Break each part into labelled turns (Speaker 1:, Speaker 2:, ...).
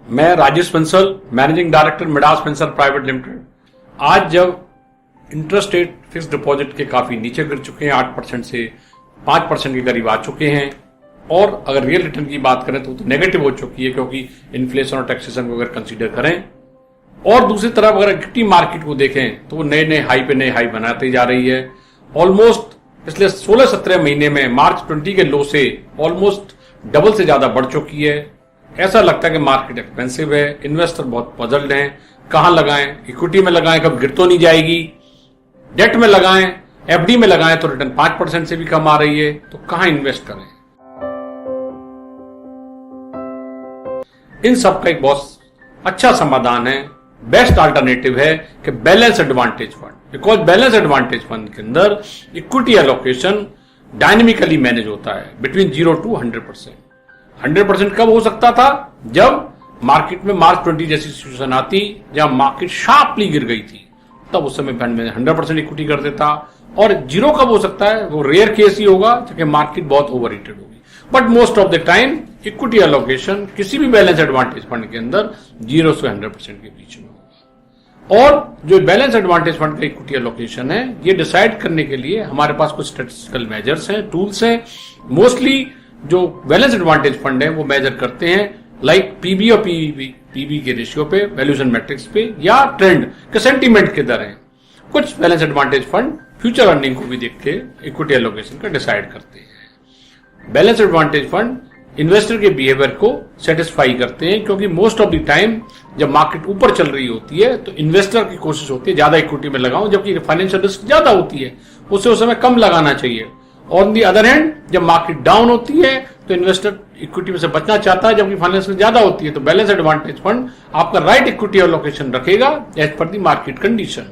Speaker 1: मैं Rajesh Bansal, managing director Midas Bansal private limited. आज जब इंटरेस्ट रेट फिक्स डिपॉजिट के काफी नीचे गिर चुके हैं, 8% से 5% के करीब आ चुके हैं, और अगर रियल रिटर्न की बात करें तो नेगेटिव हो चुकी है क्योंकि इन्फ्लेशन और टैक्सेशन को अगर कंसीडर करें, और दूसरी तरफ अगर इक्विटी मार्केट को देखें तो वो नए नए हाई पे नए हाई बनाती जा रही है। ऑलमोस्ट पिछले 16-17 महीने में मार्च 20 के लो से ऑलमोस्ट डबल से ज्यादा बढ़ चुकी है। ऐसा लगता है कि मार्केट एक्सपेंसिव है, इन्वेस्टर बहुत पजल्ड हैं, कहां लगाएं, इक्विटी में लगाएं कब गिर तो नहीं जाएगी, डेट में लगाएं, एफडी में लगाएं तो रिटर्न 5% से भी कम आ रही है, तो कहां इन्वेस्ट करें। इन सब का एक बहुत अच्छा समाधान है, बेस्ट अल्टरनेटिव है कि balance advantage fund. Because balance advantage fund के अंदर इक्विटी एलोकेशन डायनेमिकली मैनेज होता है बिटवीन 0 to 100%। 100% कब हो सकता था? जब मार्केट में मार्च 20 जैसी सिचुएशन आती जहां मार्केट शार्पली गिर गई थी, तब उस समय फंड में 100% इक्विटी कर देता। और 0 कब हो सकता है? वो रेयर केस ही होगा जबकि मार्केट बहुत ओवर हीटेड होगी। But most of the time equity allocation किसी भी बैलेंस एडवांटेज फंड के अंदर 0 से 100% के बीच में होगा। और जो बैलेंस एडवांटेज फंड का इक्विटी एलोकेशन है, ये डिसाइड करने के लिए हमारे पास कुछ स्टैटिस्टिकल मेजर्स हैं, टूल्स हैं। मोस्टली जो बैलेंस एडवांटेज फंड है वो मेजर करते हैं लाइक पीबी और पीबी के रेशियो पे, वैल्यूएशन मैट्रिक्स पे, या ट्रेंड के सेंटीमेंट के दर हैं। कुछ balance advantage fund future earning को भी देख के इक्विटी एलोकेशन का डिसाइड करते हैं। बैलेंस एडवांटेज फंड इन्वेस्टर के बिहेवियर को सेटिस्फाई करते हैं क्योंकि मोस्ट ऑफ द टाइम जब मार्केट ऊपर चल रही होती है तो इन्वेस्टर की कोशिश होती है ज्यादा इक्विटी में लगाऊं, जबकि फाइनेंशियल रिस्क ज्यादा होती है, उसे उस समय कम लगाना चाहिए। ऑन दी अदर हैंड जब मार्केट डाउन होती है तो इन्वेस्टर इक्विटी में से बचना चाहता है जबकि फाइनेंस ज्यादा होती है, तो बैलेंस एडवांटेज फंड आपका राइट इक्विटी एलोकेशन रखेगा as per the market condition.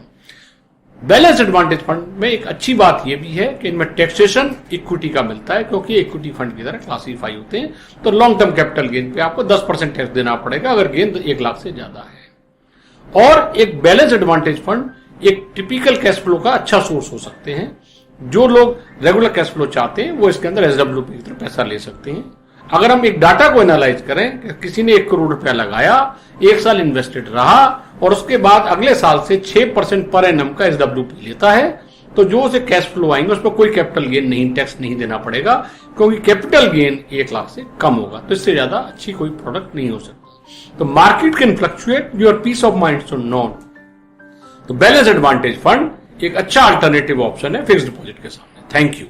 Speaker 1: Balance advantage fund में एक अच्छी बात यह भी है कि इनमें टैक्सेशन इक्विटी का मिलता है क्योंकि इक्विटी फंड की तरह क्लासिफाई होते हैं, तो लॉन्ग टर्म कैपिटल गेन पे आपको 10% टैक्स देना पड़ेगा अगर गेन 1 लाख से ज्यादा है। और एक बैलेंस एडवांटेज फंड एक टिपिकल कैश फ्लो का अच्छा सोर्स हो सकते हैं। जो लोग रेगुलर कैश फ्लो चाहते हैं वो इसके अंदर एसडब्ल्यूपी की तरह पैसा ले सकते हैं। अगर हम एक डाटा को एनालाइज करें कि किसी ने 1 करोड़ रुपया लगाया, 1 साल इन्वेस्टेड रहा और उसके बाद अगले साल से 6% पर एनम का एसडब्ल्यूपी लेता है, तो जो उसे कैश फ्लो आएंगे उस पर कोई कैपिटल गेन नहीं, टैक्स नहीं देना पड़ेगा क्योंकि कैपिटल गेन 1 लाख से कम होगा, तो इससे ज्यादा अच्छी कोई प्रोडक्ट नहीं हो सकता। तो market can fluctuate, your peace of mind should not. तो बैलेंस एडवांटेज फंड एक अच्छा अल्टरनेटिव ऑप्शन है फिक्स डिपॉजिट के सामने। Thank you.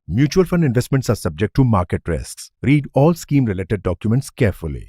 Speaker 2: Mutual fund investments are subject to market risks. Read all scheme related documents carefully.